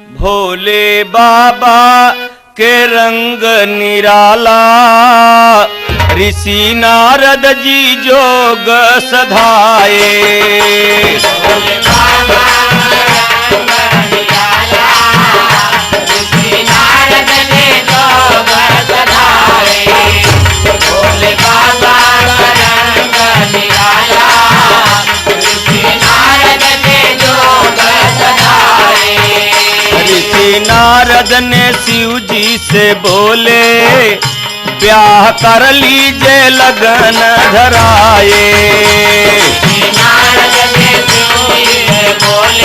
भोले बाबा के रंग निराला, ऋषि नारद जी जोग सधाए। भोले बाबा रंग निराला, ऋषि नारद ने जोग सधाए। भोले बाबा रंग निराला, ऋषि नारद ने जोग सधाए। ऋषि नारद ने शिव जी से बोले, ब्याह कर लीजिए लगन धराए। ऋषि नारद ने शिव जी से बोले,